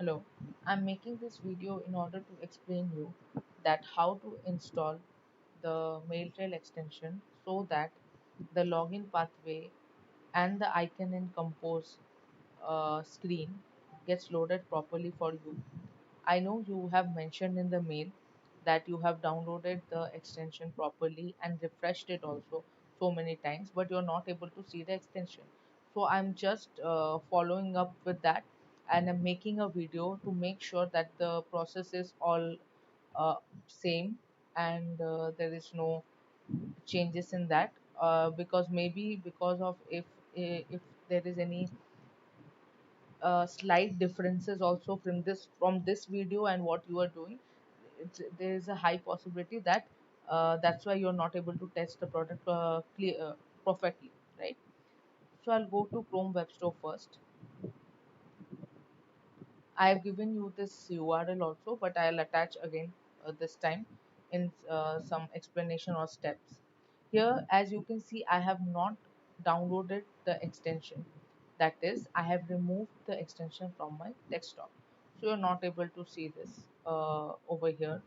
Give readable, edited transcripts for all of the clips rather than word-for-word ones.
Hello, I'm making this video in order to explain you that how to install the MailTrail extension so that the login pathway and the icon in Compose screen gets loaded properly for you. I know you have mentioned in the mail that you have downloaded the extension properly and refreshed it also so many times, but you're not able to see the extension. So I'm just following up with that, and I'm making a video to make sure that the process is all uh, same, and there is no changes in that, because maybe because of if there is any slight differences also from this video and what you are doing, there is a high possibility that that's why you're not able to test the product perfectly, right? So I'll go to Chrome Web Store first. I have given you this URL also, but I'll attach again this time in some explanation or steps. Here, as you can see, I have not downloaded the extension. That is, I have removed the extension from my desktop. So you're not able to see this over here.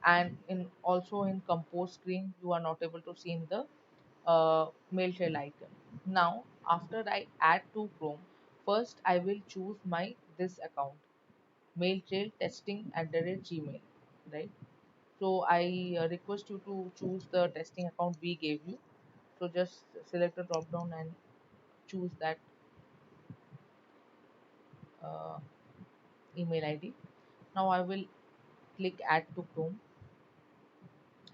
And in also in Compose screen, you are not able to see in the mail trail icon. Now, after I add to Chrome, first I will choose my this account, mailtrail testing at the rate gmail, right? So I request you to choose the testing account we gave you. So just select the drop down and choose that uh, email ID. Now I will click add to Chrome,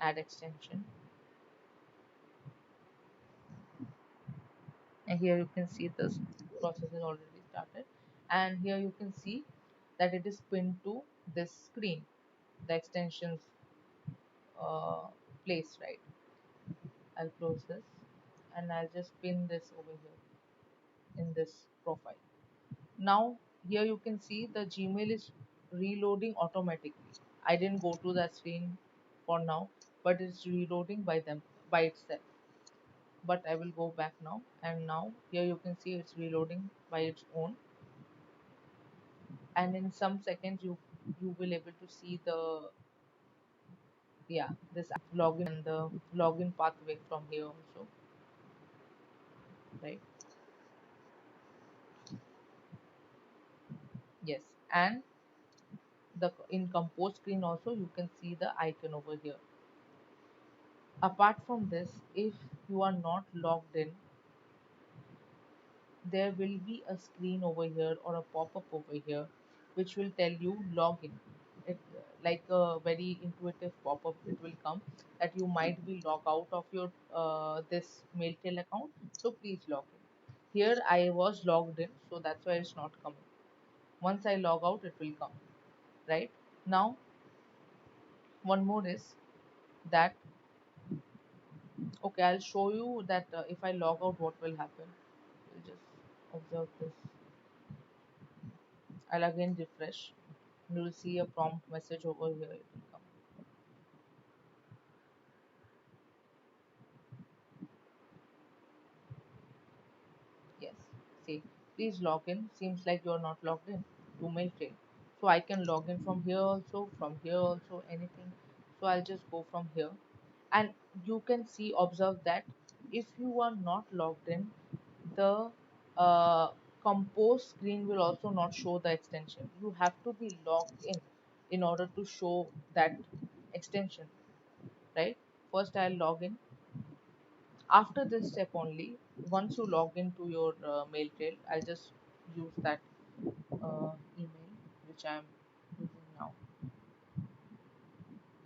add extension, and here you can see this process is already started, and here you can see that it is pinned to this screen, the extensions uh, place, right? I'll close this and I'll just pin this over here in this profile. Now here you can see the Gmail is reloading automatically. I didn't go to that screen for now, but it's reloading by itself. But I will go back now, and now here you can see it's reloading by its own, and in some seconds you will able to see the, yeah, this login and the login pathway from here also, right? Yes, and the in Compose screen also you can see the icon over here. Apart from this, if you are not logged in, there will be a screen over here or a pop-up over here which will tell you login. It like a very intuitive pop-up, it will come that you might be logged out of your this Mailtail account, so please log in. Here I was logged in, so that's why it's not coming. Once I log out, it will come, right? Now one more is that, okay, I'll show you that if I log out, what will happen. We'll just observe this. I'll again refresh. You'll see a prompt message over here. It will come. Yes. See, please log in. Seems like you're not logged in to Mailtrail. So I can log in from here also, anything. So I'll just go from here. And you can see, observe that if you are not logged in, the uh, compose screen will also not show the extension. You have to be logged in order to show that extension, right? First I'll log in. After this step only, once you log into your mail trail, I'll just use that email which I'm using now,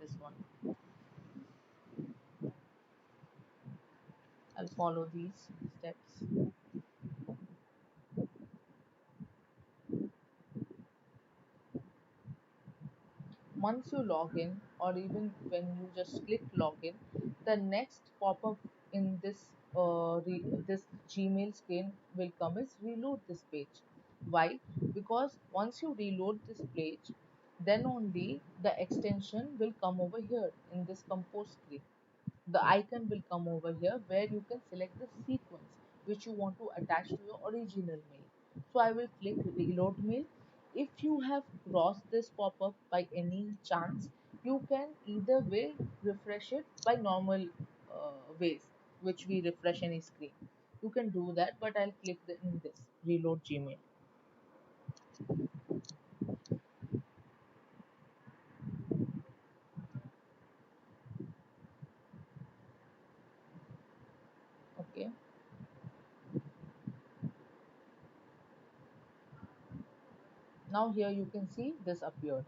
this one. I'll follow these steps. Once you log in, or even when you just click login, the next pop-up in this Gmail screen will come is reload this page. Why? Because once you reload this page, then only the extension will come over here in this compose screen. The icon will come over here where you can select the sequence which you want to attach to your original mail. So I will click reload mail, if you have crossed this pop-up by any chance, you can either way refresh it by normal ways, which we refresh any screen. You can do that, but I'll click in this reload Gmail. Okay, now here you can see this appeared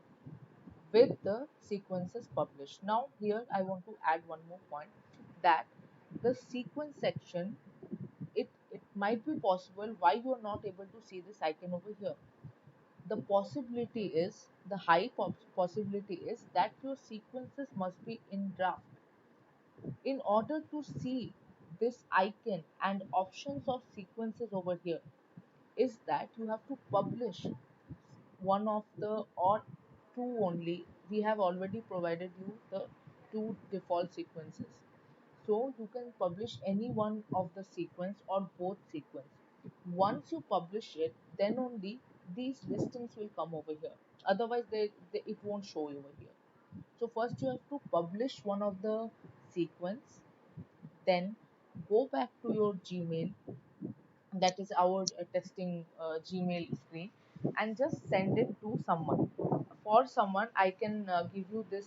with the sequences published. Now here I want to add one more point, that the sequence section, it might be possible why you are not able to see this icon over here. The possibility is, the high possibility is that your sequences must be in draft. In order to see this icon and options of sequences over here, is that you have to publish one of the, or two only. We have already provided you the two default sequences, so you can publish any one of the sequence or both sequence. Once you publish it, then only these listings will come over here. Otherwise it won't show you over here. So first you have to publish one of the sequence, then go back to your Gmail, that is our testing Gmail screen, and just send it to someone. For someone, I can give you this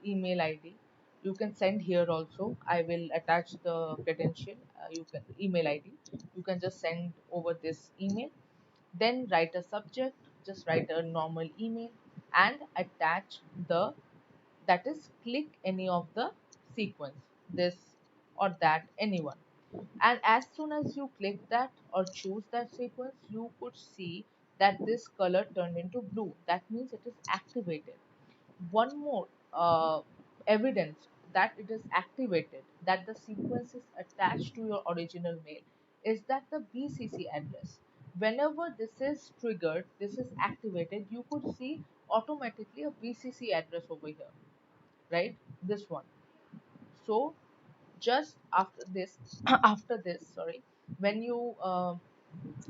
email ID. You can send here also. I will attach the credential. You can email ID. You can just send over this email. Then write a subject. Just write a normal email and attach the, that is, click any of the sequence, this or that, anyone. And as soon as you click that or choose that sequence, you could see that this color turned into blue. That means it is activated. One more evidence that it is activated, that the sequence is attached to your original mail, is that the BCC address. Whenever this is triggered, this is activated, you could see automatically a BCC address over here, right? This one. So just after this, after this, sorry, when you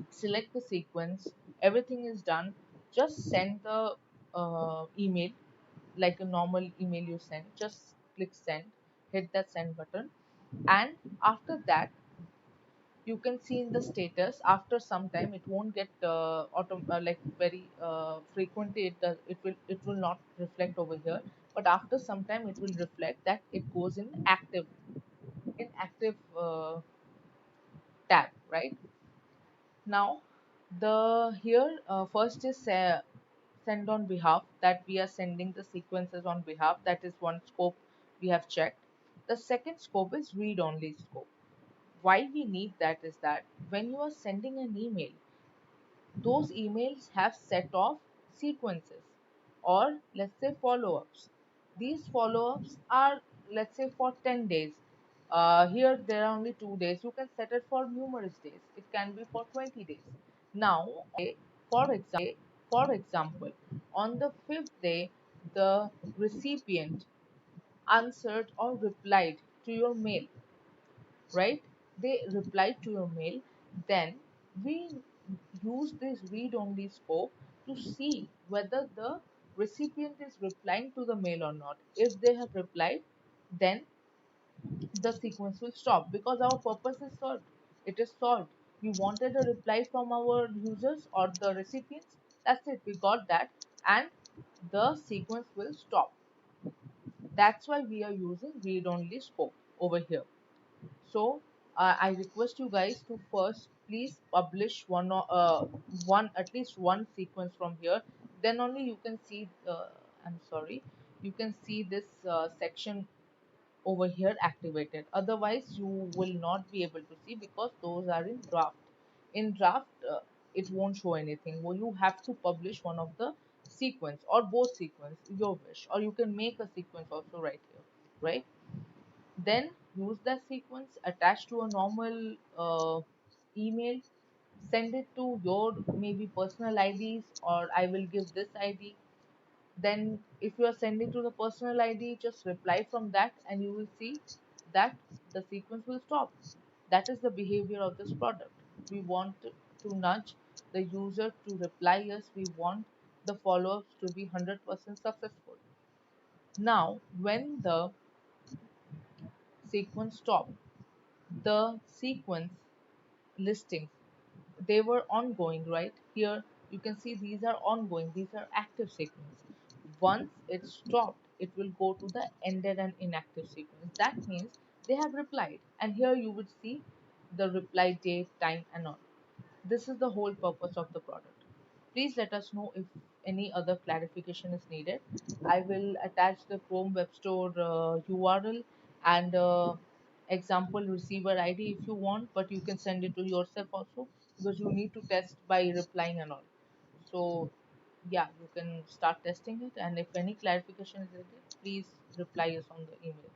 select the sequence, everything is done. Just send the email like a normal email you send. Just click send, hit that send button, and after that you can see in the status. After some time, it won't get like very frequently, it will not reflect over here, but after some time it will reflect that it goes in active, in active tab, right? Now the here first is send on behalf, that we are sending the sequences on behalf. That is one scope we have checked. The second scope is read only scope. Why we need that is that when you are sending an email, those emails have set of sequences, or let's say follow-ups. These follow-ups are, let's say, for 10 days. Here there are only 2 days. You can set it for numerous days. It can be for 20 days. Now, for example, on the fifth day, the recipient answered or replied to your mail, right? They reply to your mail. Then we use this read only scope to see whether the recipient is replying to the mail or not. If they have replied, then the sequence will stop, because our purpose is solved. It is solved. We wanted a reply from our users or the recipients. That's it. We got that, and the sequence will stop. That's why we are using read only scope over here. So I request you guys to first please publish one, at least one sequence from here. Then only you can see. I'm sorry. You can see this section over here activated. Otherwise, you will not be able to see, because those are in draft. In draft, it won't show anything. Well, you have to publish one of the sequence or both sequence, your wish, or you can make a sequence also right here, right? Then use that sequence, attach to a normal email, send it to your maybe personal IDs, or I will give this ID. Then if you are sending to the personal ID, just reply from that and you will see that the sequence will stop. That is the behavior of this product. We want to nudge the user to reply us, we want the follow-ups to be 100% successful. Now, when the sequence stopped, the sequence listings, they were ongoing, right? Here you can see these are ongoing, these are active sequence. Once it stopped, it will go to the ended and inactive sequence. That means they have replied, and here you would see the reply date, time, and all. This is the whole purpose of the product. Please let us know if any other clarification is needed. I will attach the Chrome Web Store URL and example receiver ID if you want, but you can send it to yourself also, because you need to test by replying and all. So yeah, you can start testing it, and if any clarification is needed, please reply us on the email.